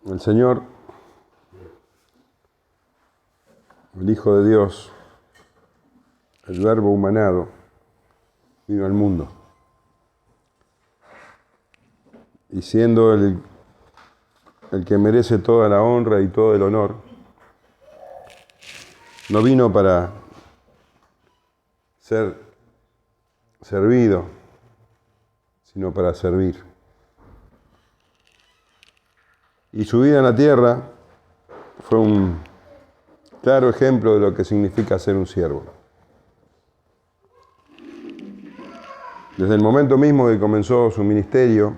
El Señor, el Hijo de Dios, el Verbo humanado, vino al mundo. Y siendo el que merece toda la honra y todo el honor, no vino para ser servido, sino para servir. Y su vida en la tierra fue un claro ejemplo de lo que significa ser un siervo. Desde el momento mismo que comenzó su ministerio,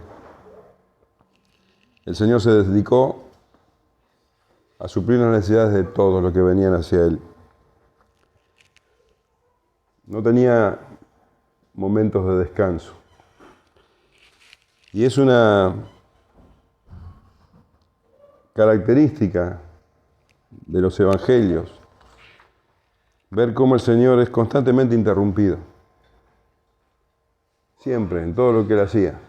el Señor se dedicó a suplir las necesidades de todos los que venían hacia Él. No tenía momentos de descanso. Y es una característica de los evangelios ver cómo el Señor es constantemente interrumpido. Siempre, en todo lo que Él hacía.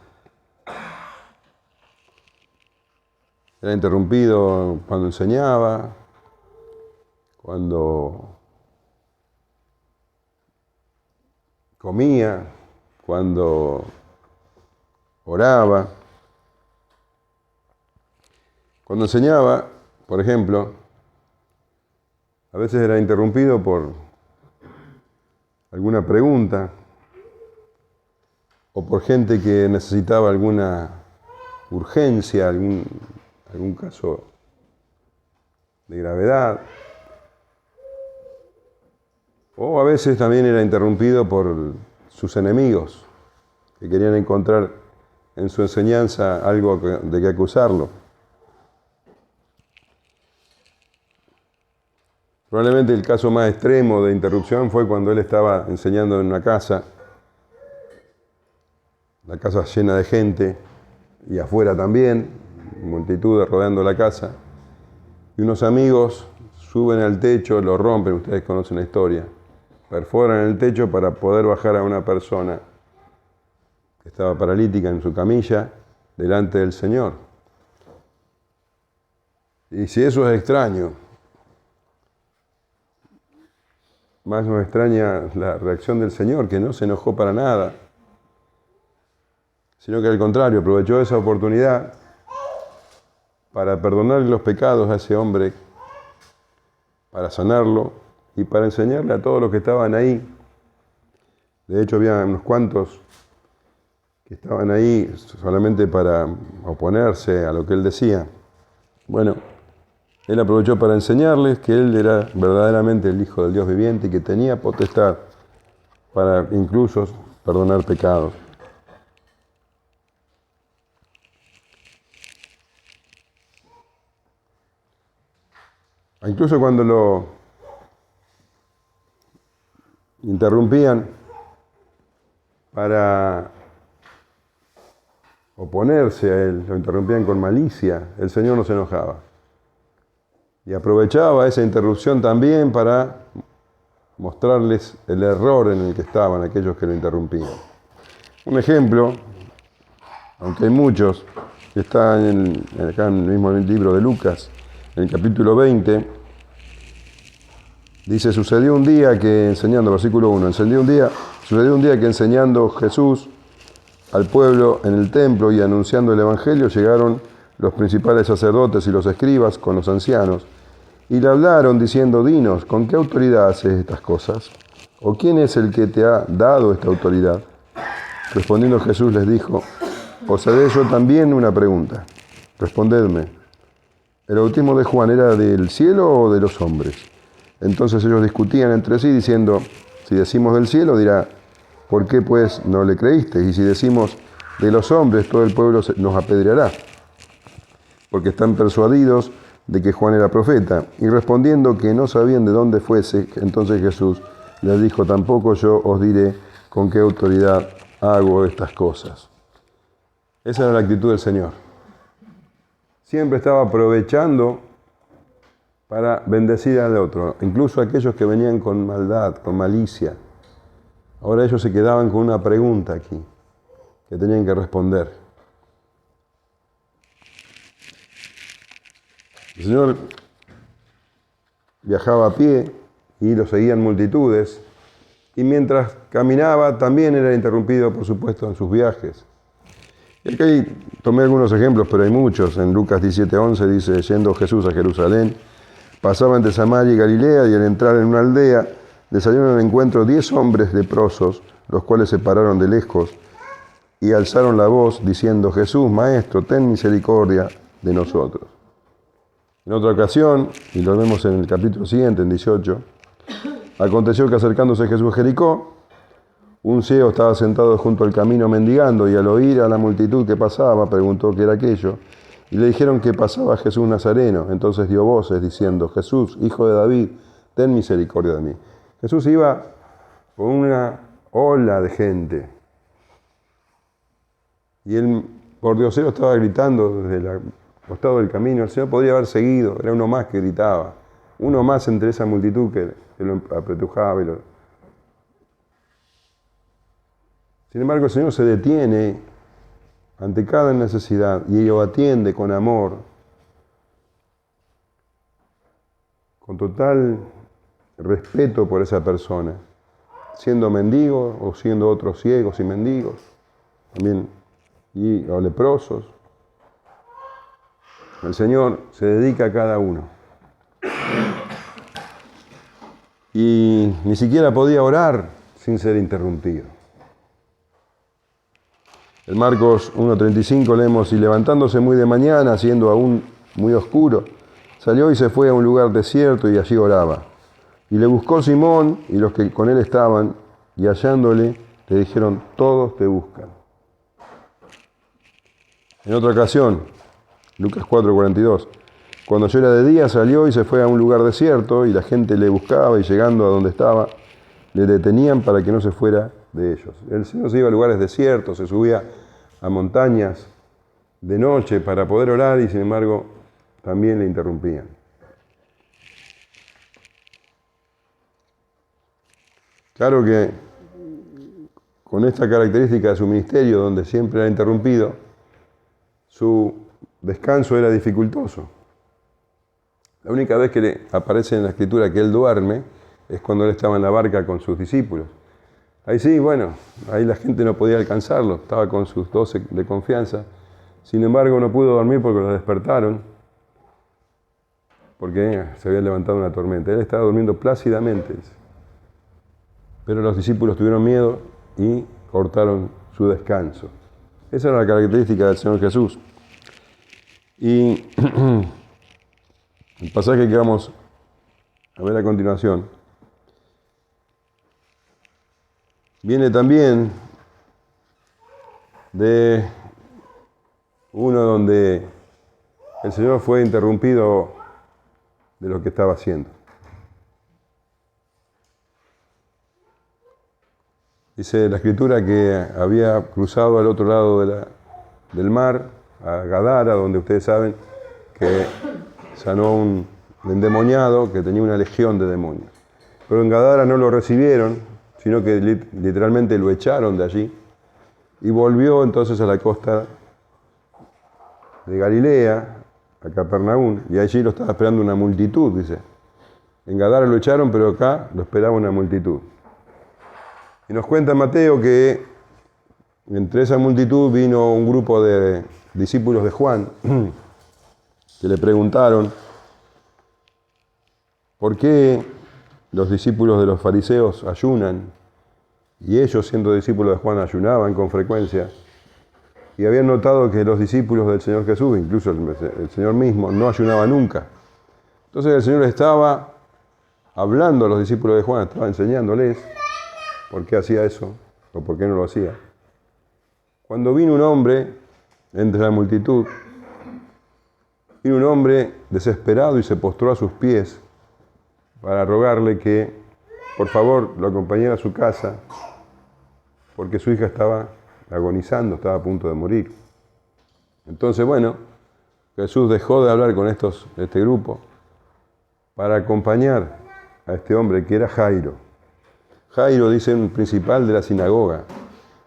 Era interrumpido cuando enseñaba, cuando comía, cuando oraba. Cuando enseñaba, por ejemplo, a veces era interrumpido por alguna pregunta o por gente que necesitaba alguna urgencia, algún caso de gravedad. O a veces también era interrumpido por sus enemigos, que querían encontrar en su enseñanza algo de que acusarlo. Probablemente el caso más extremo de interrupción fue cuando él estaba enseñando en una casa, la casa llena de gente, y afuera también, multitudes rodeando la casa, y unos amigos suben al techo, lo rompen, ustedes conocen la historia, perforan el techo para poder bajar a una persona que estaba paralítica en su camilla delante del Señor. Y si eso es extraño, más nos extraña la reacción del Señor, que no se enojó para nada, sino que al contrario, aprovechó esa oportunidad para perdonarle los pecados a ese hombre, para sanarlo y para enseñarle a todos los que estaban ahí. De hecho, había unos cuantos que estaban ahí solamente para oponerse a lo que él decía. Bueno, él aprovechó para enseñarles que él era verdaderamente el Hijo del Dios viviente y que tenía potestad para incluso perdonar pecados. Incluso cuando lo interrumpían para oponerse a él, lo interrumpían con malicia, el Señor no se enojaba. Y aprovechaba esa interrupción también para mostrarles el error en el que estaban aquellos que lo interrumpían. Un ejemplo, aunque hay muchos, que está acá en el mismo libro de Lucas, en el capítulo 20, dice, sucedió un día que enseñando, versículo 1, sucedió un día que enseñando Jesús al pueblo en el templo y anunciando el evangelio, llegaron los principales sacerdotes y los escribas con los ancianos, y le hablaron diciendo, dinos, ¿con qué autoridad haces estas cosas? ¿O quién es el que te ha dado esta autoridad? Respondiendo Jesús les dijo, os haré yo también una pregunta. Respondedme, ¿el bautismo de Juan era del cielo o de los hombres? Entonces ellos discutían entre sí diciendo, si decimos del cielo, dirá, ¿por qué pues no le creísteis? Y si decimos de los hombres, todo el pueblo nos apedreará, porque están persuadidos de que Juan era profeta. Y respondiendo que no sabían de dónde fuese, entonces Jesús les dijo, tampoco yo os diré con qué autoridad hago estas cosas. Esa era la actitud del Señor. Siempre estaba aprovechando para bendecir al otro, incluso aquellos que venían con maldad, con malicia. Ahora ellos se quedaban con una pregunta aquí. que tenían que responder. El Señor viajaba a pie y lo seguían multitudes, y mientras caminaba también era interrumpido, por supuesto, en sus viajes. Y aquí tomé algunos ejemplos, pero hay muchos. En Lucas 17:11 dice, yendo Jesús a Jerusalén, pasaba entre Samaria y Galilea, y al entrar en una aldea, le salieron al encuentro 10 hombres leprosos, los cuales se pararon de lejos y alzaron la voz, diciendo, Jesús, Maestro, ten misericordia de nosotros. En otra ocasión, y lo vemos en el capítulo siguiente, en 18, aconteció que acercándose Jesús a Jericó, un ciego estaba sentado junto al camino mendigando, y al oír a la multitud que pasaba, preguntó qué era aquello, y le dijeron que pasaba Jesús Nazareno. Entonces dio voces diciendo, Jesús, hijo de David, ten misericordia de mí. Jesús iba con una ola de gente, y el pordiosero estaba gritando desde el costado del camino. El Señor podría haber seguido, era uno más que gritaba, uno más entre esa multitud que lo apretujaba. Sin embargo, el Señor se detiene ante cada necesidad y lo atiende con amor, con total respeto por esa persona, siendo mendigo o siendo otros ciegos y mendigos, también o leprosos. El Señor se dedica a cada uno. Y ni siquiera podía orar sin ser interrumpido. En Marcos 1:35 leemos, y levantándose muy de mañana, siendo aún muy oscuro, salió y se fue a un lugar desierto y allí oraba. Y le buscó Simón y los que con él estaban, y hallándole, le dijeron, todos te buscan. En otra ocasión, Lucas 4:42, cuando ya era de día salió y se fue a un lugar desierto, y la gente le buscaba, y llegando a donde estaba, le detenían para que no se fuera de ellos. El Señor se iba a lugares desiertos, se subía a montañas de noche para poder orar, y sin embargo también le interrumpían. Claro que con esta característica de su ministerio, donde siempre era interrumpido, su descanso era dificultoso. La única vez que aparece en la Escritura que él duerme es cuando él estaba en la barca con sus discípulos. Ahí sí, bueno, ahí la gente no podía alcanzarlo, estaba con sus 12 de confianza. Sin embargo, no pudo dormir porque lo despertaron, porque se había levantado una tormenta. Él estaba durmiendo plácidamente, pero los discípulos tuvieron miedo y cortaron su descanso. Esa era la característica del Señor Jesús. Y el pasaje que vamos a ver a continuación viene también de uno donde el Señor fue interrumpido de lo que estaba haciendo. Dice la Escritura que había cruzado al otro lado del mar, a Gadara, donde ustedes saben que sanó un endemoniado que tenía una legión de demonios. Pero en Gadara no lo recibieron, sino que literalmente lo echaron de allí, y volvió entonces a la costa de Galilea, a Capernaum, y allí lo estaba esperando una multitud, dice. En Gadara lo echaron, pero acá lo esperaba una multitud. Y nos cuenta Mateo que entre esa multitud vino un grupo de discípulos de Juan que le preguntaron por qué los discípulos de los fariseos ayunan, y ellos, siendo discípulos de Juan, ayunaban con frecuencia, y habían notado que los discípulos del Señor Jesús, incluso el Señor mismo, no ayunaba nunca. Entonces el Señor estaba hablando a los discípulos de Juan, estaba enseñándoles por qué hacía eso o por qué no lo hacía. Cuando vino un hombre entre la multitud, vino un hombre desesperado y se postró a sus pies para rogarle que por favor lo acompañara a su casa, porque su hija estaba agonizando, estaba a punto de morir. Entonces, bueno, Jesús dejó de hablar con este grupo para acompañar a este hombre que era Jairo. Jairo, dice, un principal de la sinagoga.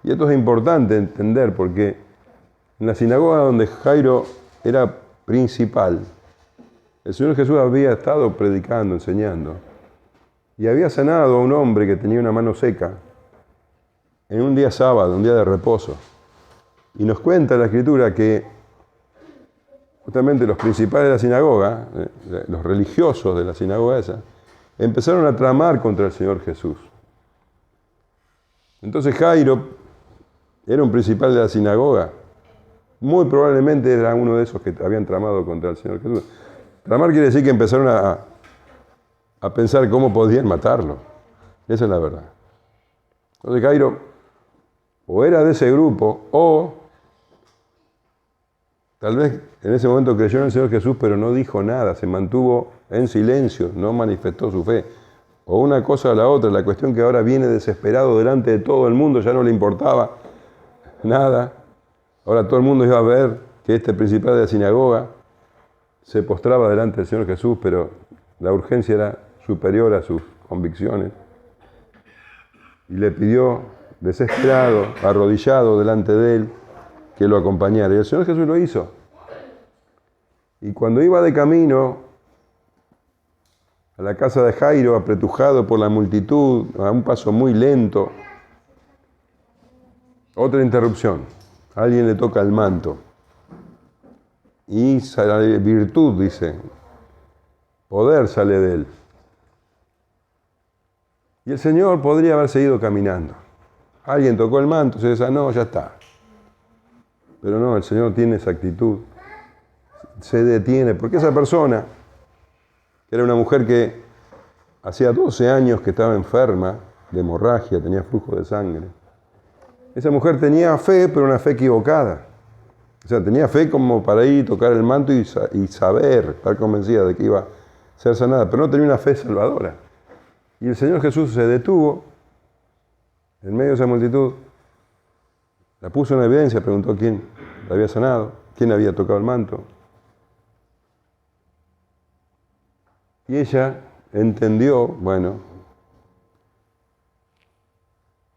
Y esto es importante entender porque en la sinagoga donde Jairo era principal, el Señor Jesús había estado predicando, enseñando, y había sanado a un hombre que tenía una mano seca en un día sábado, un día de reposo. Y nos cuenta la Escritura que justamente los principales de la sinagoga, los religiosos de la sinagoga esa, empezaron a tramar contra el Señor Jesús. Entonces Jairo era un principal de la sinagoga. Muy probablemente era uno de esos que habían tramado contra el Señor Jesús. Tramar quiere decir que empezaron a pensar cómo podían matarlo. Esa es la verdad. Entonces Jairo o era de ese grupo o tal vez en ese momento creyó en el Señor Jesús, pero no dijo nada, se mantuvo en silencio, no manifestó su fe. O una cosa o la otra, la cuestión que ahora viene desesperado delante de todo el mundo, ya no le importaba nada. Ahora todo el mundo iba a ver que este principal de la sinagoga se postraba delante del Señor Jesús, pero la urgencia era superior a sus convicciones. Y le pidió, desesperado, arrodillado delante de él, que lo acompañara. Y el Señor Jesús lo hizo. Y cuando iba de camino a la casa de Jairo, apretujado por la multitud, a un paso muy lento, otra interrupción. Alguien le toca el manto. Y sale virtud, dice. Poder sale de él. Y el Señor podría haber seguido caminando. Alguien tocó el manto, se sanó, ya está. Pero no, el Señor tiene esa actitud. Se detiene, porque esa persona, que era una mujer que hacía 12 años que estaba enferma de hemorragia, tenía flujo de sangre. Esa mujer tenía fe, pero una fe equivocada. O sea, tenía fe como para ir y tocar el manto y saber, estar convencida de que iba a ser sanada, pero no tenía una fe salvadora. Y el Señor Jesús se detuvo en medio de esa multitud, la puso en evidencia, preguntó quién la había sanado, quién había tocado el manto. Y ella entendió,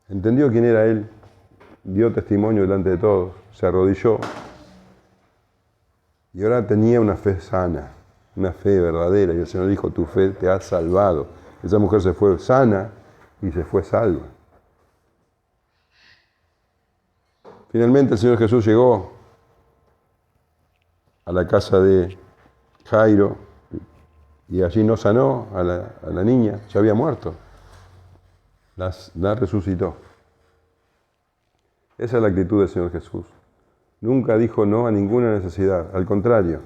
entendió quién era él, dio testimonio delante de todos, se arrodilló y ahora tenía una fe sana, una fe verdadera. Y el Señor dijo, tu fe te ha salvado. Esa mujer se fue sana y se fue salva. Finalmente el Señor Jesús llegó a la casa de Jairo y allí no sanó a la niña, ya había muerto. La resucitó. Esa es la actitud del Señor Jesús. Nunca dijo no a ninguna necesidad, al contrario.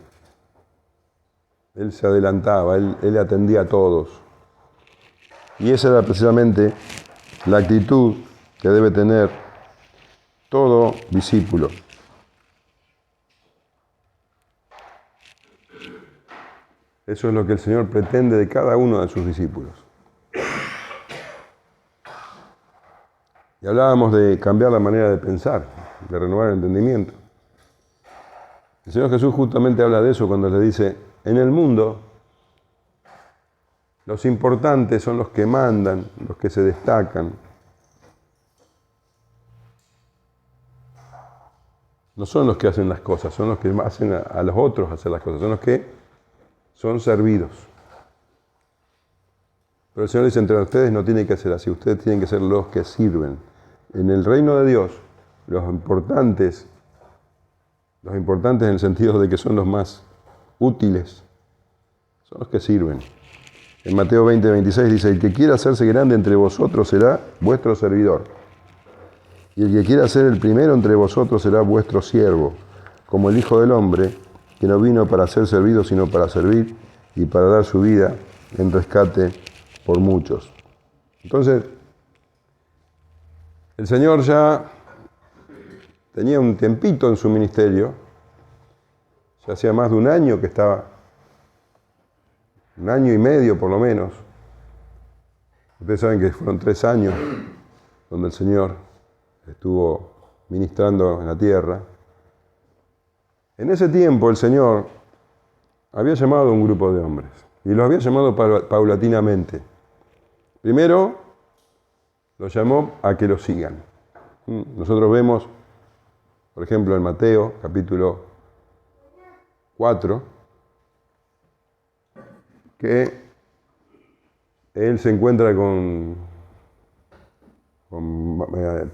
Él se adelantaba, él atendía a todos. Y esa era precisamente la actitud que debe tener todo discípulo. Eso es lo que el Señor pretende de cada uno de sus discípulos. Y hablábamos de cambiar la manera de pensar, de renovar el entendimiento. El Señor Jesús justamente habla de eso cuando le dice, en el mundo los importantes son los que mandan, los que se destacan. No son los que hacen las cosas, son los que hacen a los otros hacer las cosas, son los que son servidos. Pero el Señor dice, entre ustedes no tiene que ser así, ustedes tienen que ser los que sirven. En el reino de Dios, los importantes en el sentido de que son los más útiles, son los que sirven. En Mateo 20:26 dice, el que quiera hacerse grande entre vosotros será vuestro servidor. Y el que quiera ser el primero entre vosotros será vuestro siervo, como el Hijo del Hombre, que no vino para ser servido, sino para servir y para dar su vida en rescate por muchos. Entonces, el Señor ya tenía un tiempito en su ministerio, ya hacía más de un año que estaba, un año y medio por lo menos. Ustedes saben que fueron 3 años donde el Señor estuvo ministrando en la tierra. En ese tiempo el Señor había llamado a un grupo de hombres y los había llamado paulatinamente. Primero los llamó a que lo sigan. Nosotros vemos, por ejemplo, en Mateo, capítulo 4, que él se encuentra con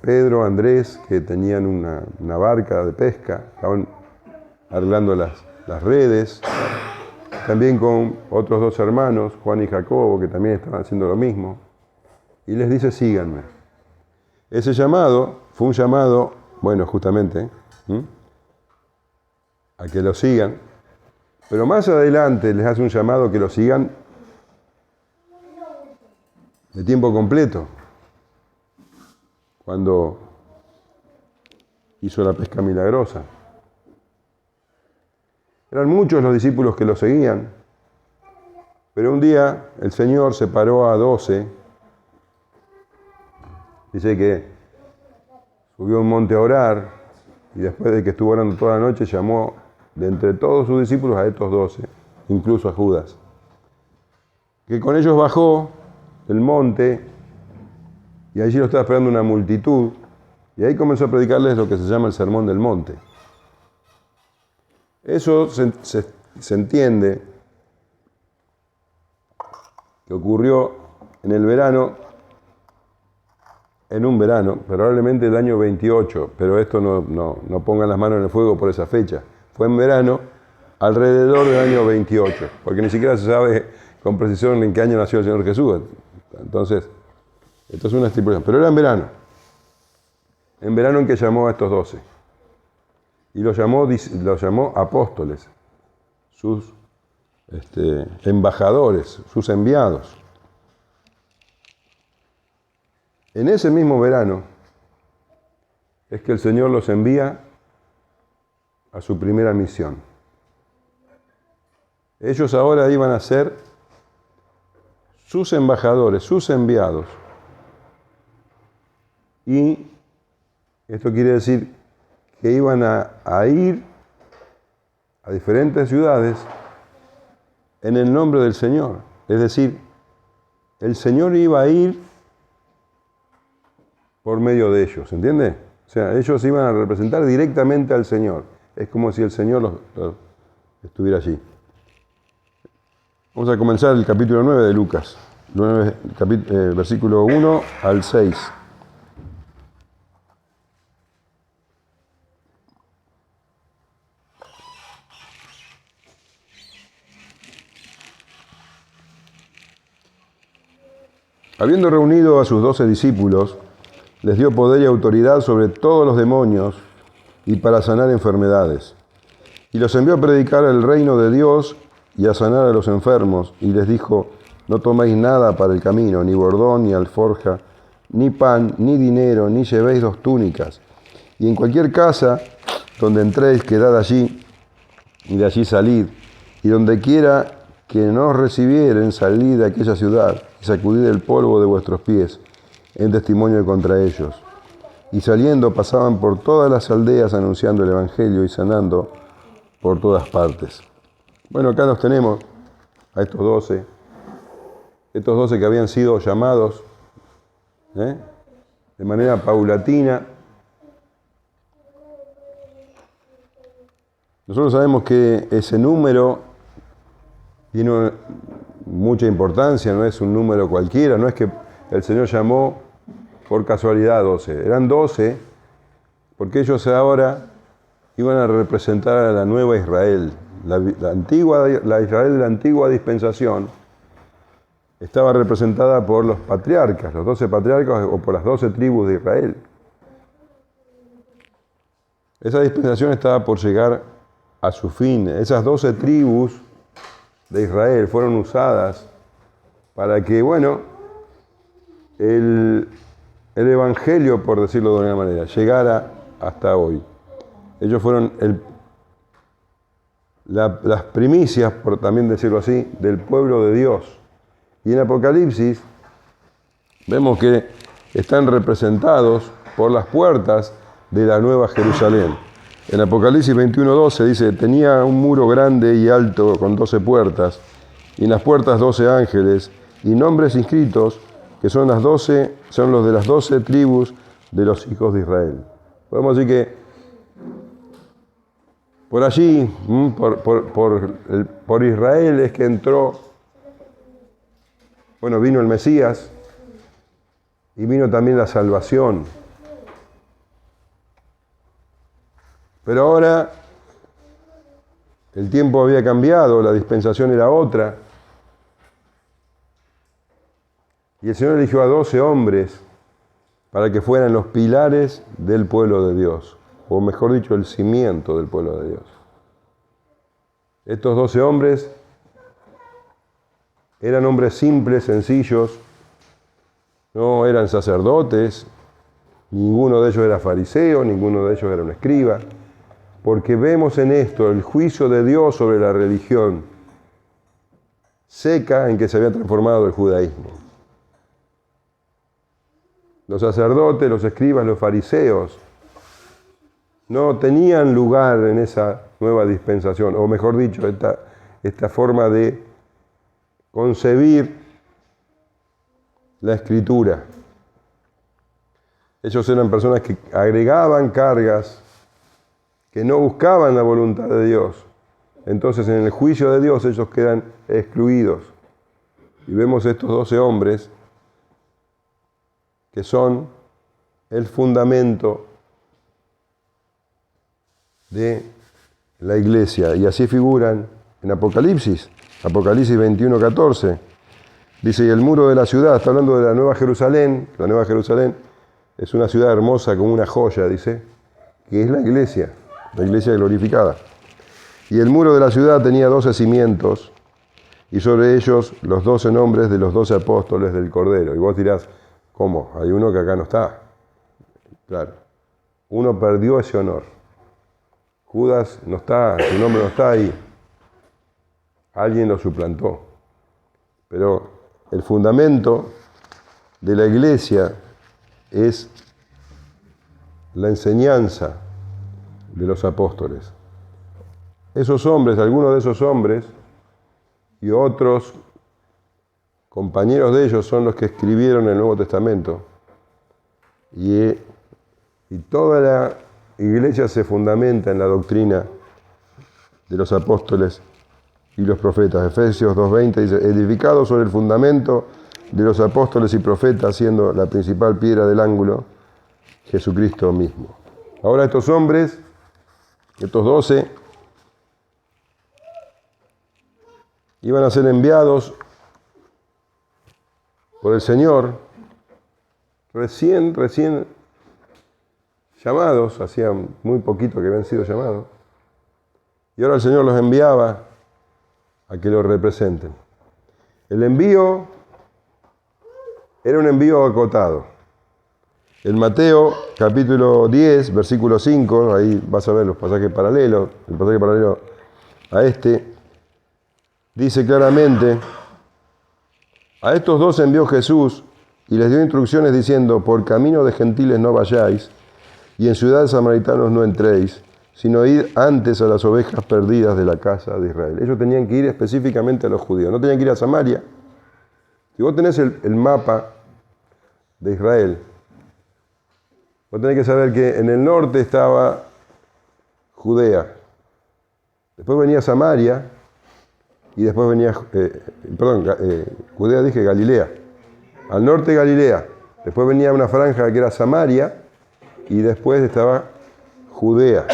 Pedro, Andrés, que tenían una barca de pesca, estaban arreglando las redes, también con otros dos hermanos, Juan y Jacobo, que también estaban haciendo lo mismo, y les dice, síganme. Ese llamado fue un llamado, bueno, justamente, a que lo sigan, pero más adelante les hace un llamado que lo sigan de tiempo completo, cuando hizo la pesca milagrosa. Eran muchos los discípulos que lo seguían, pero un día el Señor separó a 12, dice que subió a un monte a orar, y después de que estuvo orando toda la noche, llamó de entre todos sus discípulos a estos 12, incluso a Judas, que con ellos bajó del monte, y allí lo estaba esperando una multitud, y ahí comenzó a predicarles lo que se llama el Sermón del Monte. Eso se entiende que ocurrió en el verano, en un verano, probablemente el año 28, pero esto no pongan las manos en el fuego por esa fecha. Fue en verano, alrededor del año 28, porque ni siquiera se sabe con precisión en qué año nació el Señor Jesús. Entonces, esto es una estipulación, pero era en verano en que llamó a estos 12. Y los llamó apóstoles, sus embajadores, sus enviados. En ese mismo verano es que el Señor los envía a su primera misión. Ellos ahora iban a ser sus embajadores, sus enviados. Y esto quiere decir que iban a ir a diferentes ciudades en el nombre del Señor. Es decir, el Señor iba a ir por medio de ellos, ¿entiende? O sea, ellos iban a representar directamente al Señor. Es como si el Señor los estuviera allí. Vamos a comenzar el capítulo 9 de Lucas, versículo 1 al 6. Habiendo reunido a sus 12 discípulos, les dio poder y autoridad sobre todos los demonios y para sanar enfermedades. Y los envió a predicar el reino de Dios y a sanar a los enfermos. Y les dijo, no toméis nada para el camino, ni bordón, ni alforja, ni pan, ni dinero, ni llevéis 2 túnicas. Y en cualquier casa donde entréis, quedad allí, y de allí salid. Y donde quiera que no os recibieren, salid de aquella ciudad, y sacudid el polvo de vuestros pies, en testimonio contra ellos. Y saliendo pasaban por todas las aldeas anunciando el Evangelio y sanando por todas partes. Bueno, acá nos tenemos a estos 12 que habían sido llamados de manera paulatina. Nosotros sabemos que ese número tiene mucha importancia, no es un número cualquiera, no es que el Señor llamó por casualidad 12. Eran 12 porque ellos ahora iban a representar a la nueva Israel. La Israel de la antigua dispensación estaba representada por los patriarcas, los 12 patriarcas o por las 12 tribus de Israel. Esa dispensación estaba por llegar a su fin. Esas 12 tribus de Israel fueron usadas para que, el Evangelio, por decirlo de alguna manera, llegara hasta hoy. Ellos fueron las primicias, por también decirlo así, del pueblo de Dios. Y en Apocalipsis vemos que están representados por las puertas de la Nueva Jerusalén. En Apocalipsis 21:12 dice, tenía un muro grande y alto con 12 puertas, y en las puertas 12 ángeles, y nombres inscritos, que son los de las 12 tribus de los hijos de Israel. Podemos decir que por allí, por Israel es que entró, vino el Mesías y vino también la salvación. Pero ahora el tiempo había cambiado, la dispensación era otra. Y el Señor eligió a 12 hombres para que fueran los pilares del pueblo de Dios, o mejor dicho, el cimiento del pueblo de Dios. Estos 12 hombres eran hombres simples, sencillos, no eran sacerdotes, ninguno de ellos era fariseo, ninguno de ellos era un escriba, porque vemos en esto el juicio de Dios sobre la religión seca en que se había transformado el judaísmo. Los sacerdotes, los escribas, los fariseos no tenían lugar en esa nueva dispensación, o mejor dicho, esta forma de concebir la Escritura. Ellos eran personas que agregaban cargas, que no buscaban la voluntad de Dios. Entonces, en el juicio de Dios, ellos quedan excluidos. Y vemos estos 12 hombres que son el fundamento de la iglesia. Y así figuran en Apocalipsis 21:14. Dice, y el muro de la ciudad, está hablando de la Nueva Jerusalén. La Nueva Jerusalén es una ciudad hermosa como una joya, dice, que es la iglesia glorificada. Y el muro de la ciudad tenía 12 cimientos, y sobre ellos los 12 nombres de los 12 apóstoles del Cordero. Y vos dirás, ¿cómo? Hay uno que acá no está. Claro, uno perdió ese honor. Judas no está, su nombre no está ahí. Alguien lo suplantó. Pero el fundamento de la iglesia es la enseñanza de los apóstoles. Esos hombres, algunos de esos hombres y otros compañeros de ellos son los que escribieron el Nuevo Testamento. Y toda la iglesia se fundamenta en la doctrina de los apóstoles y los profetas. Efesios 2:20 dice, edificado sobre el fundamento de los apóstoles y profetas, siendo la principal piedra del ángulo, Jesucristo mismo. Ahora estos hombres, estos 12, iban a ser enviados por el Señor, recién llamados, hacía muy poquito que habían sido llamados, y ahora el Señor los enviaba a que lo representen. El envío era un envío acotado. En Mateo capítulo 10, versículo 5, ahí vas a ver los pasajes paralelos, el pasaje paralelo a este, dice claramente, a estos 12 envió Jesús y les dio instrucciones diciendo, por camino de gentiles no vayáis, y en ciudades samaritanos no entréis, sino id antes a las ovejas perdidas de la casa de Israel. Ellos tenían que ir específicamente a los judíos, no tenían que ir a Samaria. Si vos tenés el mapa de Israel, vos tenés que saber que en el norte estaba Judea, después venía Samaria, y después venía, Judea dije Galilea, al norte Galilea, después venía una franja que era Samaria, y después estaba Judea.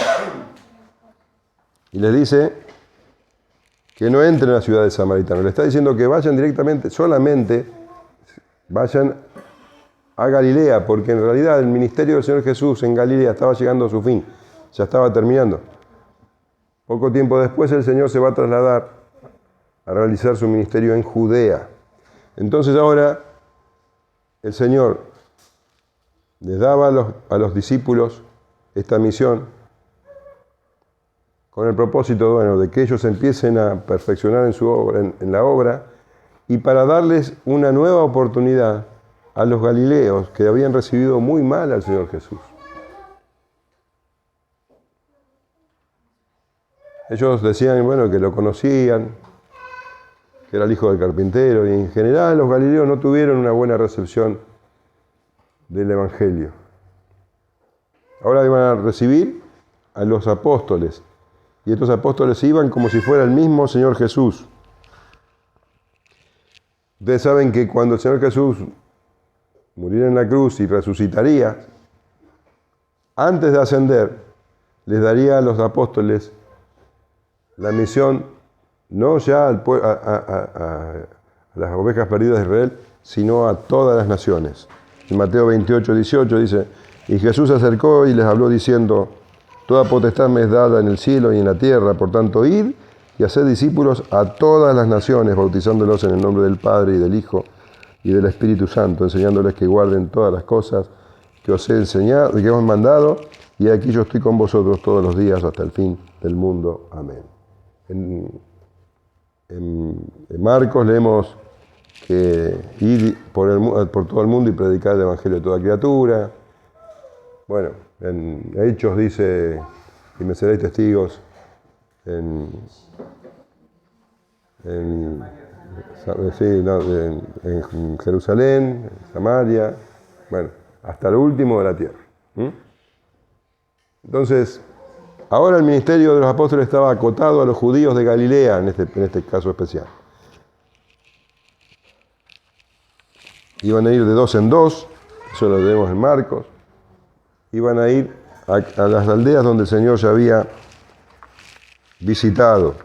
Y les dice que no entren a las ciudades samaritanas. Le está diciendo que vayan directamente, solamente vayan a Galilea, porque en realidad el ministerio del Señor Jesús en Galilea estaba llegando a su fin, ya estaba terminando. Poco tiempo después el Señor se va a trasladar a realizar su ministerio en Judea. Entonces ahora el Señor les daba a los discípulos esta misión con el propósito, de que ellos empiecen a perfeccionar en su obra, en la obra, y para darles una nueva oportunidad a los galileos que habían recibido muy mal al Señor Jesús. Ellos decían, que lo conocían, que era el hijo del carpintero, y en general los galileos no tuvieron una buena recepción del Evangelio. Ahora iban a recibir a los apóstoles. Y estos apóstoles iban como si fuera el mismo Señor Jesús. Ustedes saben que cuando el Señor Jesús muriera en la cruz y resucitaría, antes de ascender, les daría a los apóstoles la misión, no ya a las ovejas perdidas de Israel, sino a todas las naciones. En Mateo 28, 18 dice, y Jesús se acercó y les habló diciendo, toda potestad me es dada en el cielo y en la tierra, por tanto, id y haced discípulos a todas las naciones, bautizándolos en el nombre del Padre y del Hijo y del Espíritu Santo, enseñándoles que guarden todas las cosas que os he enseñado, que os he mandado, y aquí yo estoy con vosotros todos los días hasta el fin del mundo. Amén. En Marcos leemos que ir por todo el mundo y predicar el Evangelio a toda criatura. Bueno, en Hechos dice, y me seréis testigos en Jerusalén, en Samaria, bueno, hasta lo último de la tierra. Entonces, ahora el ministerio de los apóstoles estaba acotado a los judíos de Galilea, en este caso especial. Iban a ir de dos en dos, eso lo vemos en Marcos. Iban a ir a las aldeas donde el Señor ya había visitado.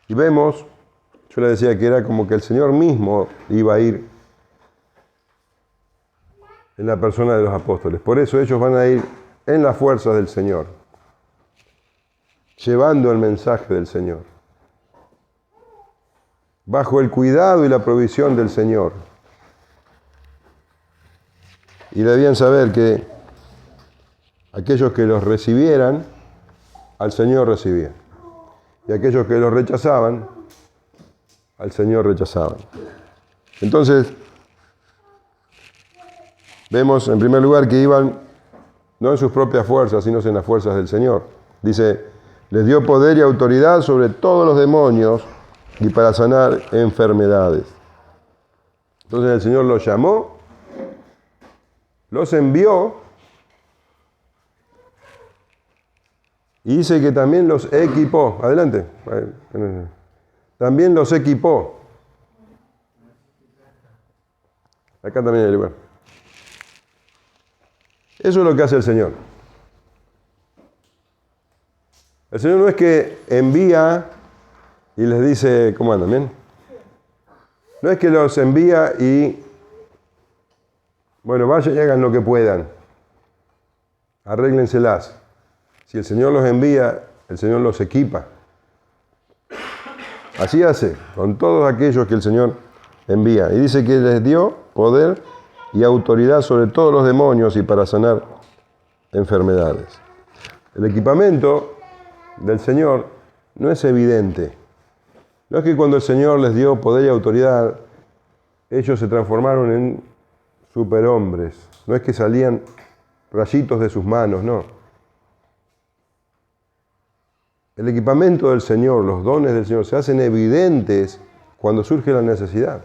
Y vemos, yo le decía que era como que el Señor mismo iba a ir en la persona de los apóstoles. Por eso ellos van a ir en las fuerzas del Señor, llevando el mensaje del Señor, bajo el cuidado y la provisión del Señor. Y debían saber que aquellos que los recibieran, al Señor recibían. Y aquellos que los rechazaban, al Señor rechazaban. Entonces, vemos en primer lugar que iban no en sus propias fuerzas, sino en las fuerzas del Señor. Dice, les dio poder y autoridad sobre todos los demonios y para sanar enfermedades. Entonces el Señor los llamó, los envió y dice que también los equipó. Adelante. También los equipó. Acá también hay lugar. Eso es lo que hace el Señor. El Señor no es que envía y les dice, ¿cómo andan? ¿Bien? No es que los envía y, bueno, vayan y hagan lo que puedan. Arréglenselas. Si el Señor los envía, el Señor los equipa. Así hace con todos aquellos que el Señor envía. Y dice que les dio poder y autoridad sobre todos los demonios y para sanar enfermedades. El equipamiento del Señor no es evidente. No es que cuando el Señor les dio poder y autoridad, ellos se transformaron en superhombres. No es que salían rayitos de sus manos, no. El equipamiento del Señor, los dones del Señor, se hacen evidentes cuando surge la necesidad.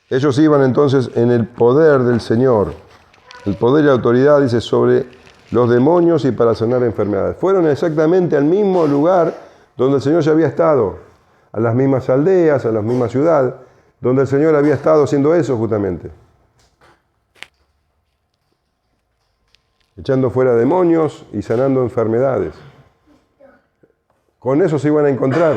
Ellos iban entonces en el poder del Señor. El poder y autoridad, dice, sobre los demonios y para sanar enfermedades. Fueron exactamente al mismo lugar donde el Señor ya había estado, a las mismas aldeas, a la misma ciudad, donde el Señor había estado haciendo eso justamente. Echando fuera demonios y sanando enfermedades. Con eso se iban a encontrar.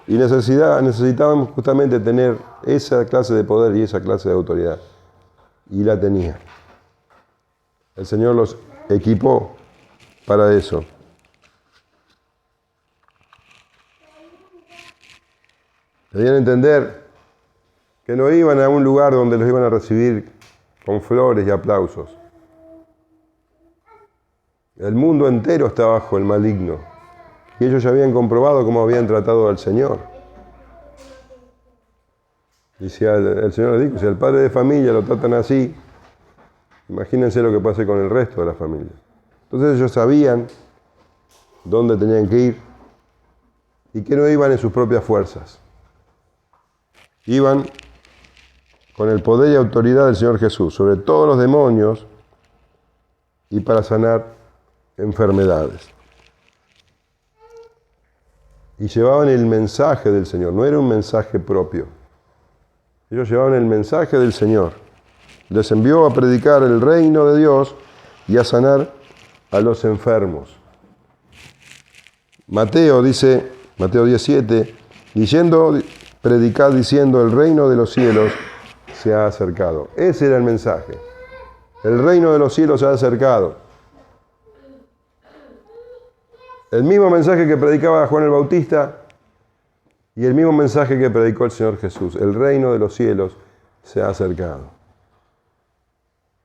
Y necesitaban justamente tener esa clase de poder y esa clase de autoridad. Y la tenía. El Señor los equipó para eso. Debían entender que no iban a un lugar donde los iban a recibir con flores y aplausos. El mundo entero está bajo el maligno. Y ellos ya habían comprobado cómo habían tratado al Señor. Y si el Señor les dijo, si al padre de familia lo tratan así, imagínense lo que pase con el resto de la familia. Entonces ellos sabían dónde tenían que ir y que no iban en sus propias fuerzas. Iban con el poder y autoridad del Señor Jesús sobre todos los demonios y para sanar enfermedades. Y llevaban el mensaje del Señor, no era un mensaje propio. Ellos llevaban el mensaje del Señor. Les envió a predicar el reino de Dios y a sanar a los enfermos. Mateo dice, Mateo 17, y yendo, predicad diciendo, el reino de los cielos se ha acercado. Ese era el mensaje. El reino de los cielos se ha acercado. El mismo mensaje que predicaba Juan el Bautista y el mismo mensaje que predicó el Señor Jesús. El reino de los cielos se ha acercado.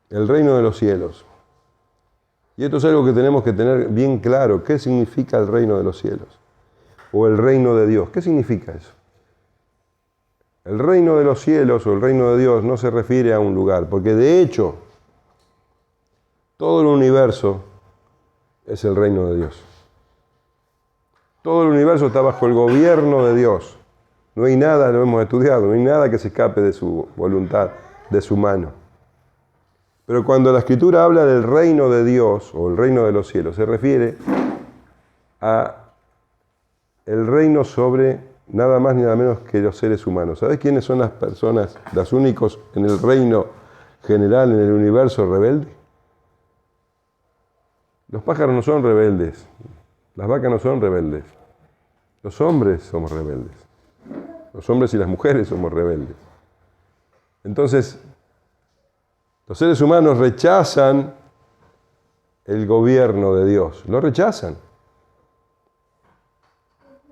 El reino de los cielos. Y esto es algo que tenemos que tener bien claro. ¿Qué significa el reino de los cielos? O el reino de Dios. ¿Qué significa eso? El reino de los cielos o el reino de Dios no se refiere a un lugar, porque de hecho, todo el universo es el reino de Dios. Todo el universo está bajo el gobierno de Dios. No hay nada, lo hemos estudiado, no hay nada que se escape de su voluntad, de su mano. Pero cuando la Escritura habla del reino de Dios o el reino de los cielos, se refiere a el reino sobre nada más ni nada menos que los seres humanos. ¿Sabés quiénes son las personas, los únicos en el reino general, en el universo rebelde? Los pájaros no son rebeldes, las vacas no son rebeldes, los hombres somos rebeldes. Los hombres y las mujeres somos rebeldes. Entonces, los seres humanos rechazan el gobierno de Dios, lo rechazan.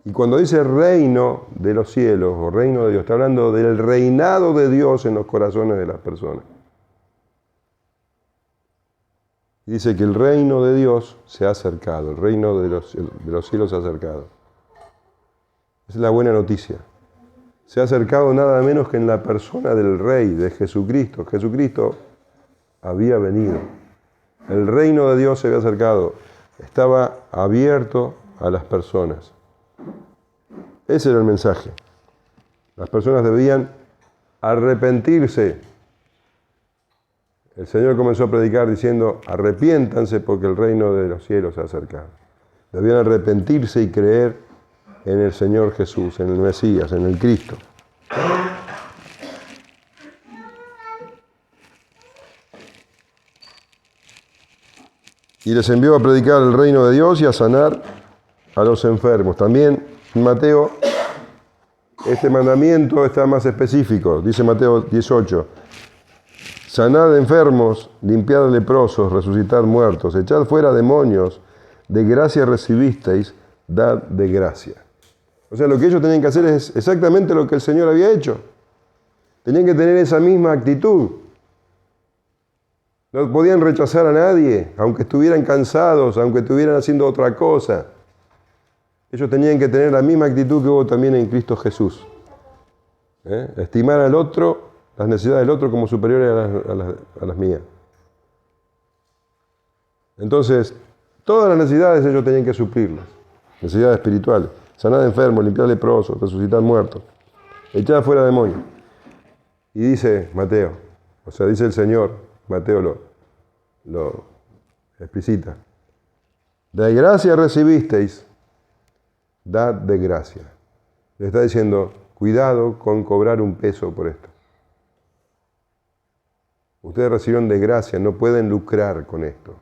Y cuando dice reino de los cielos o reino de Dios, está hablando del reinado de Dios en los corazones de las personas. Y dice que el reino de Dios se ha acercado, el reino de los cielos se ha acercado. Esa es la buena noticia. Se ha acercado nada menos que en la persona del Rey, de Jesucristo. Jesucristo había venido. El reino de Dios se había acercado. Estaba abierto a las personas. Ese era el mensaje. Las personas debían arrepentirse. El Señor comenzó a predicar diciendo, arrepiéntanse porque el reino de los cielos se ha acercado. Debían arrepentirse y creer en el Señor Jesús, en el Mesías, en el Cristo. Y les envió a predicar el reino de Dios y a sanar a los enfermos. También en Mateo, este mandamiento está más específico. Dice Mateo 18, sanad enfermos, limpiad leprosos, resucitad muertos, echad fuera demonios, de gracia recibisteis, dad de gracia. O sea, lo que ellos tenían que hacer es exactamente lo que el Señor había hecho. Tenían que tener esa misma actitud. No podían rechazar a nadie, aunque estuvieran cansados, aunque estuvieran haciendo otra cosa. Ellos tenían que tener la misma actitud que hubo también en Cristo Jesús. Estimar al otro, las necesidades del otro como superiores a las mías. Entonces, todas las necesidades ellos tenían que suplirlas. Necesidades espirituales. Sanar enfermos, limpiar leprosos, resucitar muertos, echar fuera demonios. Y dice Mateo, o sea, dice el Señor, Mateo lo explicita. De gracia recibisteis, dad de gracia. Le está diciendo, cuidado con cobrar un peso por esto. Ustedes recibieron de gracia, no pueden lucrar con esto.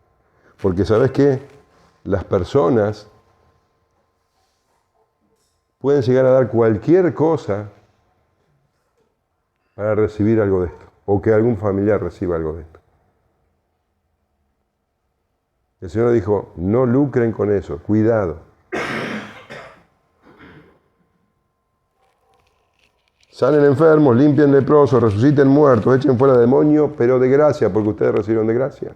Porque ¿sabes qué? Las personas pueden llegar a dar cualquier cosa para recibir algo de esto, o que algún familiar reciba algo de esto. El Señor dijo, no lucren con eso, cuidado. Sanen enfermos, limpien leprosos, resuciten muertos, echen fuera demonios, pero de gracia, porque ustedes recibieron de gracia.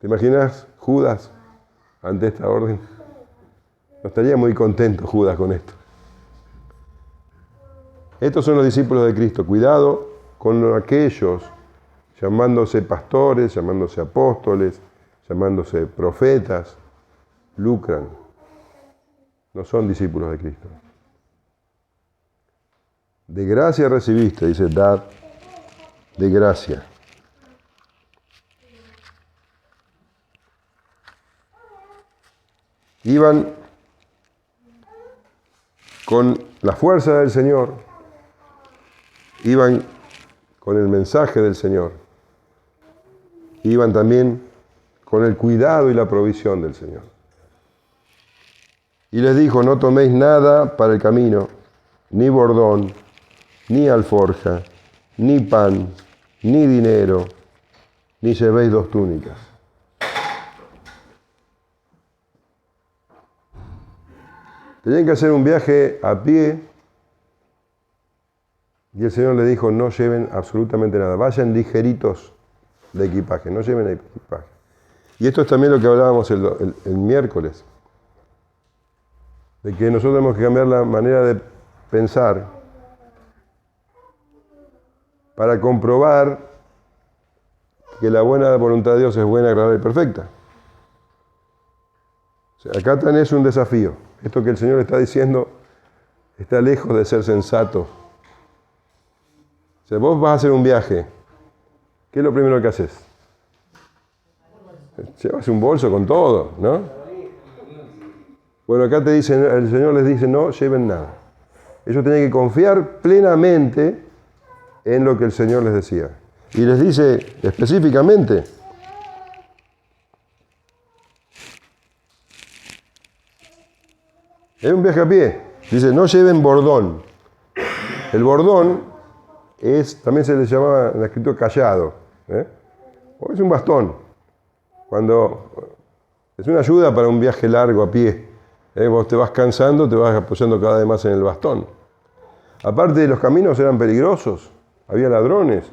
¿Te imaginas Judas ante esta orden? No estaría muy contento Judas con esto. Estos son los discípulos de Cristo. Cuidado con aquellos llamándose pastores, llamándose apóstoles, llamándose profetas, lucran. no son discípulos de Cristo. De gracia recibiste, dice, dad de gracia. Iban con la fuerza del Señor, iban con el mensaje del Señor, iban también con el cuidado y la provisión del Señor. Y les dijo, no toméis nada para el camino, ni bordón, ni alforja, ni pan, ni dinero, ni llevéis 2 túnicas. Tenían que hacer un viaje a pie y el Señor les dijo, no lleven absolutamente nada, vayan ligeritos de equipaje, no lleven equipaje. Y esto es también lo que hablábamos el miércoles, de que nosotros tenemos que cambiar la manera de pensar para comprobar que la buena voluntad de Dios es buena, agradable y perfecta. O sea, acá tenés un desafío. Esto que el Señor está diciendo está lejos de ser sensato. O sea, vos vas a hacer un viaje. ¿Qué es lo primero que haces? Llevas un bolso con todo, ¿no? Bueno, acá te dicen, el Señor les dice, no lleven nada. Ellos tenían que confiar plenamente en lo que el Señor les decía. Y les dice específicamente, es un viaje a pie. Dice, no lleven bordón. El bordón también se le llamaba en la escritura callado. O es un bastón. Es una ayuda para un viaje largo a pie. Vos te vas cansando, te vas apoyando cada vez más en el bastón. Aparte, los caminos eran peligrosos. Había ladrones.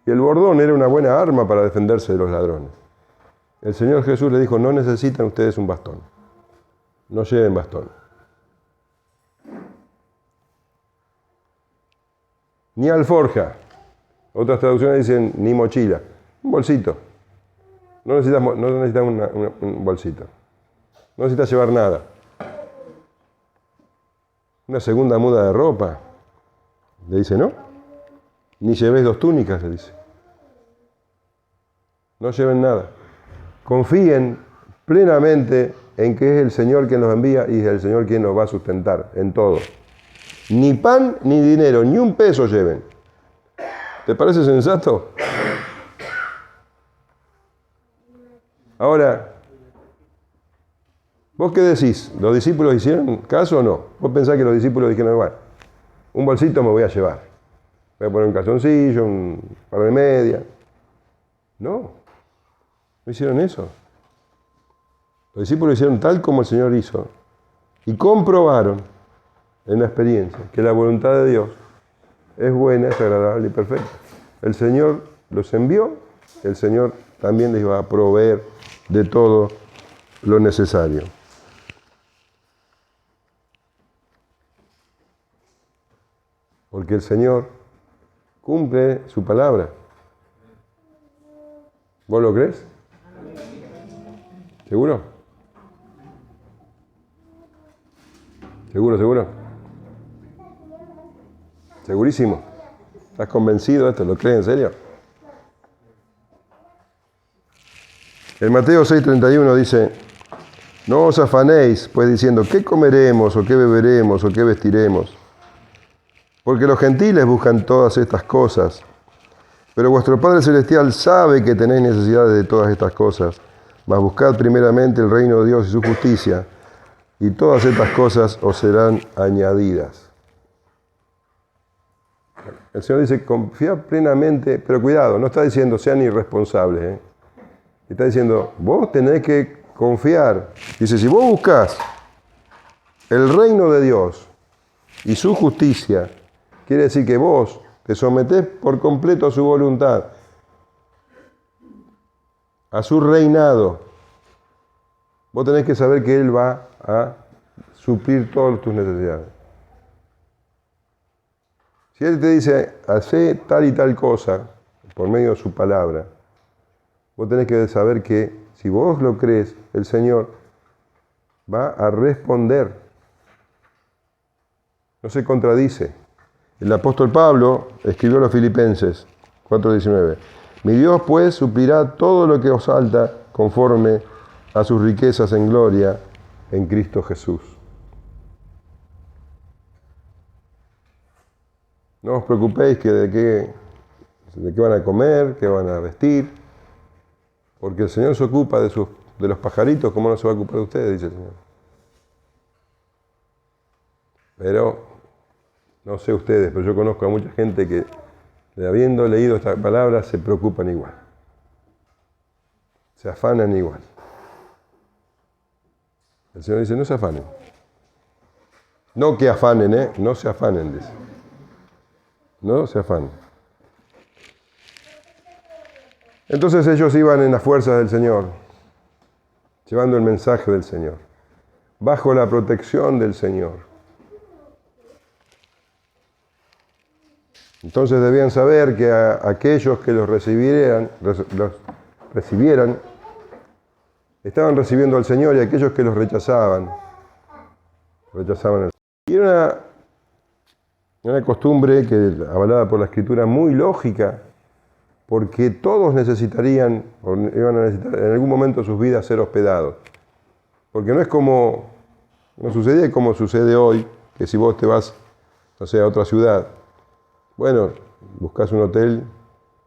Y el bordón era una buena arma para defenderse de los ladrones. El Señor Jesús le dijo, no necesitan ustedes un bastón. No lleven bastón. Ni alforja. Otras traducciones dicen ni mochila. Un bolsito. No necesitas un bolsito. No necesitas llevar nada. Una segunda muda de ropa. Le dice, ¿no? Ni llevéis 2 túnicas, le dice. No lleven nada. Confíen plenamente en que es el Señor quien los envía y es el Señor quien los va a sustentar en todo. Ni pan, ni dinero, ni un peso lleven. ¿Te parece sensato? Ahora, ¿vos qué decís? ¿Los discípulos hicieron caso o no? ¿Vos pensás que los discípulos dijeron, bueno, un bolsito me voy a llevar? Voy a poner un calzoncillo, un par de medias. No hicieron eso. Los discípulos hicieron tal como el Señor hizo y comprobaron en la experiencia que la voluntad de Dios es buena, es agradable y perfecta. El Señor los envió, el Señor también les va a proveer de todo lo necesario. Porque el Señor cumple su palabra. ¿Vos lo crees? ¿Seguro? ¿Seguro? ¿Segurísimo? ¿Estás convencido de esto? ¿Lo crees en serio? En Mateo 6:31 dice, no os afanéis, pues diciendo, ¿qué comeremos, o qué beberemos, o qué vestiremos? Porque los gentiles buscan todas estas cosas, pero vuestro Padre Celestial sabe que tenéis necesidades de todas estas cosas. Mas buscad primeramente el reino de Dios y su justicia, y todas estas cosas os serán añadidas. El Señor dice, confía plenamente, pero cuidado, no está diciendo sean irresponsables. Está diciendo, vos tenés que confiar. Dice, si vos buscás el reino de Dios y su justicia, quiere decir que vos te sometés por completo a su voluntad, a su reinado. Vos tenés que saber que Él va a suplir todas tus necesidades. Si Él te dice, hacé tal y tal cosa, por medio de su palabra, vos tenés que saber que si vos lo crees, el Señor va a responder no se contradice. El apóstol Pablo escribió a los Filipenses 4:19. Mi Dios pues suplirá todo lo que os falta conforme a sus riquezas en gloria en Cristo Jesús. No os preocupéis que de qué van a comer, qué van a vestir, porque el Señor se ocupa de los pajaritos, ¿cómo no se va a ocupar de ustedes? Dice el Señor. Pero, no sé ustedes, pero yo conozco a mucha gente que, habiendo leído esta palabra, se preocupan igual. Se afanan igual. El Señor dice, no se afanen. No que afanen, no se afanen, dice. No se afanen. Entonces ellos iban en las fuerzas del Señor, llevando el mensaje del Señor, bajo la protección del Señor. Entonces debían saber que aquellos que los recibieran, estaban recibiendo al Señor, y aquellos que los rechazaban al Señor. Y era una costumbre que hablada por la Escritura muy lógica, porque todos necesitarían, o iban a necesitar en algún momento de sus vidas ser hospedados. Porque no sucedía como sucede hoy, que si vos te vas, no sé, a otra ciudad, bueno, buscas un hotel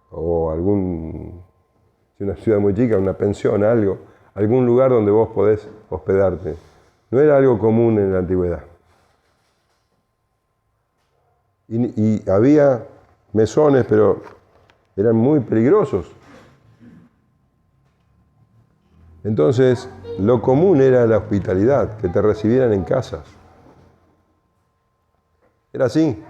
o si una ciudad muy chica, una pensión, algún lugar donde vos podés hospedarte. No era algo común en la antigüedad. Y había mesones, pero eran muy peligrosos. Entonces, lo común era la hospitalidad, que te recibieran en casas. Era así.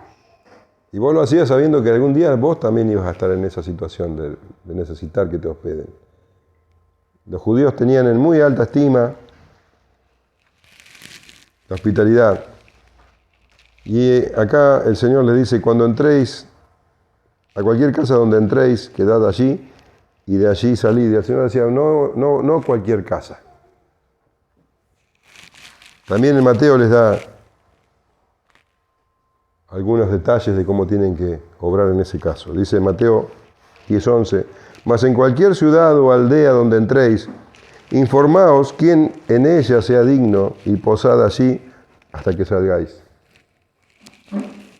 Y vos lo hacías sabiendo que algún día vos también ibas a estar en esa situación de necesitar que te hospeden. Los judíos tenían en muy alta estima la hospitalidad. Y acá el Señor les dice, cuando entréis a cualquier casa donde entréis, quedad allí, y de allí salid. Y el Señor decía, no cualquier casa. También en Mateo les da algunos detalles de cómo tienen que obrar en ese caso. Dice Mateo 10:11, mas en cualquier ciudad o aldea donde entréis, informaos quién en ella sea digno y posad allí hasta que salgáis.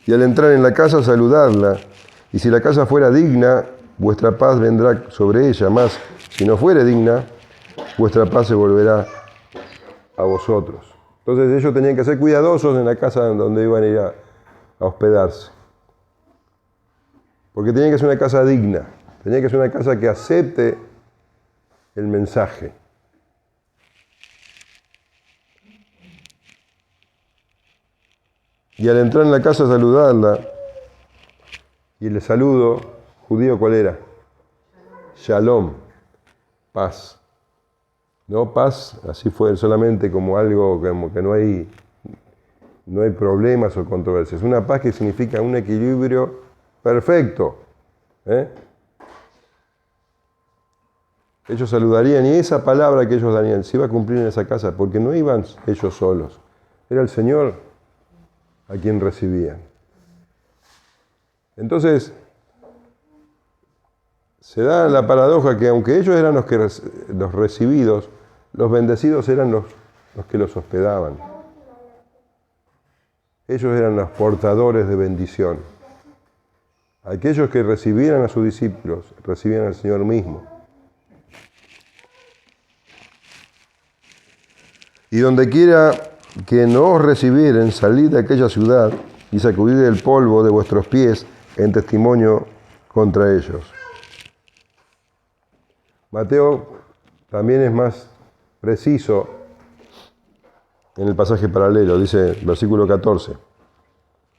Y al entrar en la casa, saludadla, y si la casa fuera digna, vuestra paz vendrá sobre ella, mas si no fuere digna, vuestra paz se volverá a vosotros. Entonces ellos tenían que ser cuidadosos en la casa donde iban a ir a hospedarse. Porque tenía que ser una casa digna, tenía que ser una casa que acepte el mensaje. Y al entrar en la casa, saludarla. Y el saludo judío, ¿cuál era? Shalom, paz. No paz, así fue solamente como algo como que no hay problemas o controversias. Una paz que significa un equilibrio perfecto. Ellos saludarían, y esa palabra que ellos darían se iba a cumplir en esa casa, porque no iban ellos solos. Era el Señor a quien recibían. Entonces, se da la paradoja que aunque ellos eran los recibidos, los bendecidos eran los que los hospedaban. Ellos eran los portadores de bendición. Aquellos que recibieran a sus discípulos, recibían al Señor mismo. Y donde quiera que no os recibieren, salid de aquella ciudad y sacudid el polvo de vuestros pies en testimonio contra ellos. Mateo también es más preciso en el pasaje paralelo, dice versículo 14.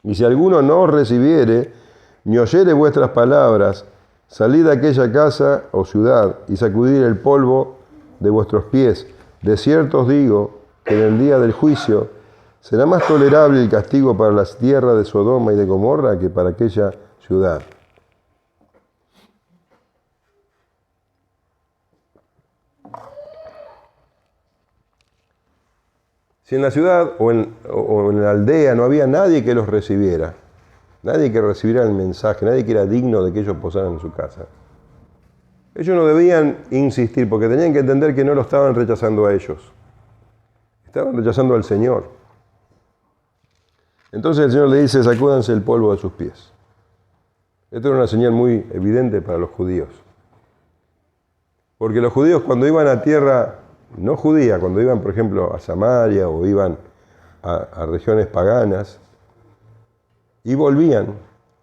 Y si alguno no os recibiere, ni oyere vuestras palabras, salid de aquella casa o ciudad y sacudid el polvo de vuestros pies. De cierto os digo que en el día del juicio será más tolerable el castigo para las tierras de Sodoma y de Gomorra que para aquella ciudad. Si en la ciudad o en la aldea no había nadie que los recibiera, nadie que recibiera el mensaje, nadie que era digno de que ellos posaran en su casa, ellos no debían insistir, porque tenían que entender que no lo estaban rechazando a ellos, estaban rechazando al Señor. Entonces el Señor le dice: sacúdanse el polvo de sus pies. Esto era una señal muy evidente para los judíos. Porque los judíos, cuando iban a tierra no judía, cuando iban, por ejemplo, a Samaria o iban a regiones paganas y volvían,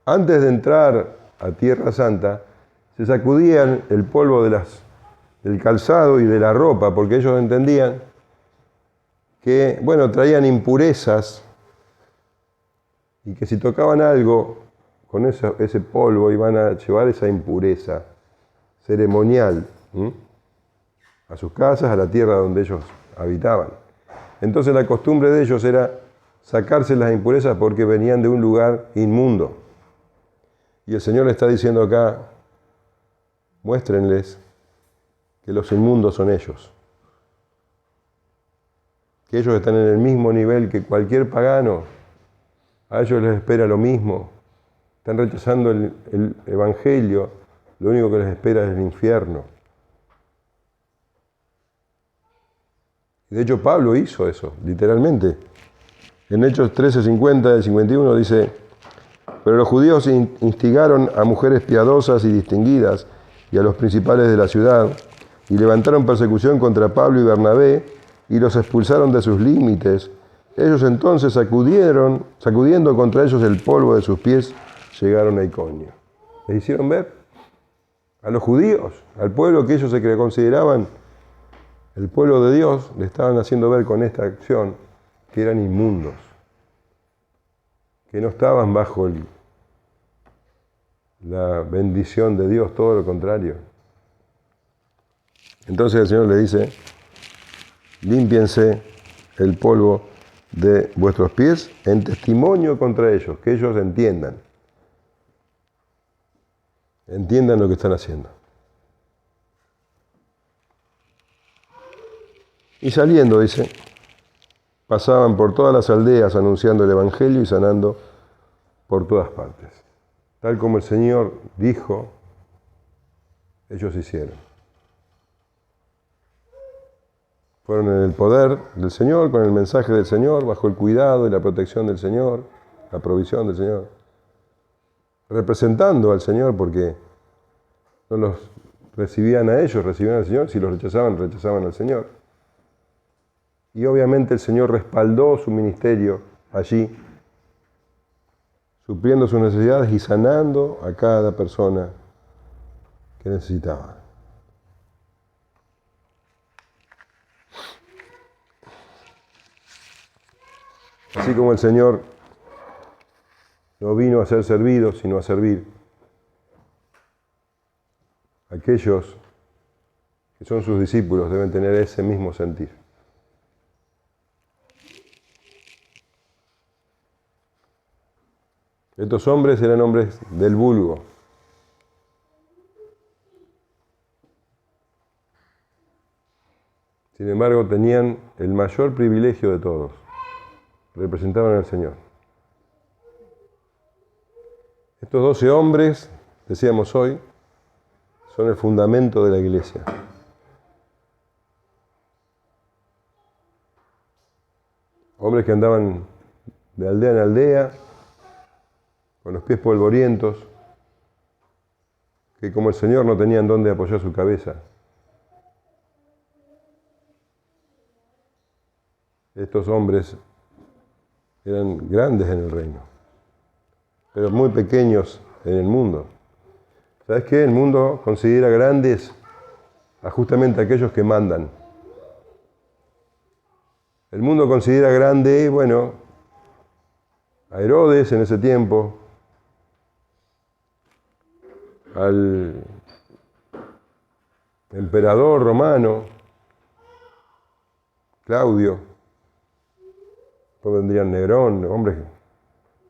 antes de entrar a Tierra Santa, se sacudían el polvo del calzado y de la ropa, porque ellos entendían que, bueno, traían impurezas y que si tocaban algo con ese polvo iban a llevar esa impureza ceremonial a sus casas, a la tierra donde ellos habitaban. Entonces la costumbre de ellos era sacarse las impurezas porque venían de un lugar inmundo. Y el Señor le está diciendo acá: muéstrenles que los inmundos son ellos, que ellos están en el mismo nivel que cualquier pagano, a ellos les espera lo mismo, están rechazando el Evangelio, lo único que les espera es el infierno. De hecho, Pablo hizo eso, literalmente. En Hechos 13:50 y 51 dice: pero los judíos instigaron a mujeres piadosas y distinguidas y a los principales de la ciudad, y levantaron persecución contra Pablo y Bernabé, y los expulsaron de sus límites. Ellos entonces, sacudiendo contra ellos el polvo de sus pies, llegaron a Iconio. ¿Les hicieron ver? A los judíos, al pueblo que ellos se consideraban el pueblo de Dios, le estaban haciendo ver con esta acción que eran inmundos, que no estaban bajo la bendición de Dios, todo lo contrario. Entonces el Señor le dice: límpiense el polvo de vuestros pies en testimonio contra ellos, que ellos entiendan lo que están haciendo. Y saliendo, dice, pasaban por todas las aldeas anunciando el Evangelio y sanando por todas partes. Tal como el Señor dijo, ellos hicieron. Fueron en el poder del Señor, con el mensaje del Señor, bajo el cuidado y la protección del Señor, la provisión del Señor, representando al Señor, porque no los recibían a ellos, recibían al Señor. Si los rechazaban, rechazaban al Señor. Y obviamente el Señor respaldó su ministerio allí, supliendo sus necesidades y sanando a cada persona que necesitaba. Así como el Señor no vino a ser servido, sino a servir, aquellos que son sus discípulos deben tener ese mismo sentir. Estos hombres eran hombres del vulgo. Sin embargo, tenían el mayor privilegio de todos. Representaban al Señor. Estos 12 hombres, decíamos hoy, son el fundamento de la iglesia. Hombres que andaban de aldea en aldea, con los pies polvorientos, que como el Señor no tenían dónde apoyar su cabeza. Estos hombres eran grandes en el reino, pero muy pequeños en el mundo. ¿Sabes qué? El mundo considera grandes a justamente aquellos que mandan. El mundo considera grande, bueno, a Herodes en ese tiempo, al emperador romano, Claudio, después vendrían Nerón, hombres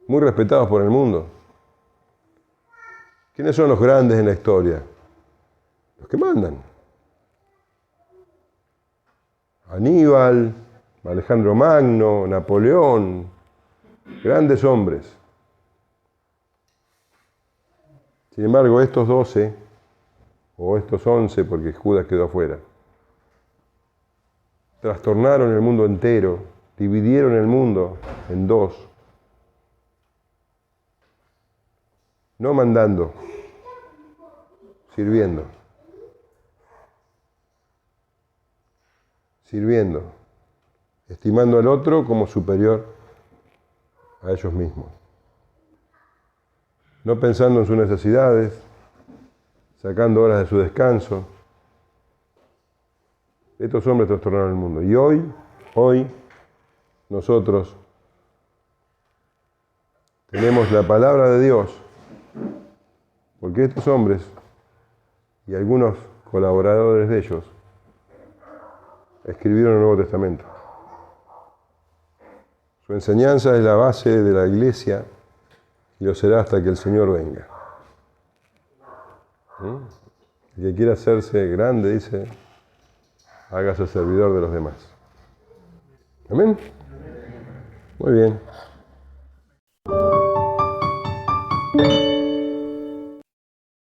muy respetados por el mundo. ¿Quiénes son los grandes en la historia? Los que mandan. Aníbal, Alejandro Magno, Napoleón, grandes hombres. Sin embargo, estos 12, o estos 11, porque Judas quedó afuera, trastornaron el mundo entero, dividieron el mundo en dos, no mandando, sirviendo, estimando al otro como superior a ellos mismos, no pensando en sus necesidades, sacando horas de su descanso. Estos hombres trastornaron el mundo. Y hoy, nosotros tenemos la palabra de Dios, porque estos hombres y algunos colaboradores de ellos escribieron el Nuevo Testamento. Su enseñanza es la base de la iglesia y lo será hasta que el Señor venga. El que quiera hacerse grande, dice, hágase servidor de los demás. ¿Amén? Muy bien.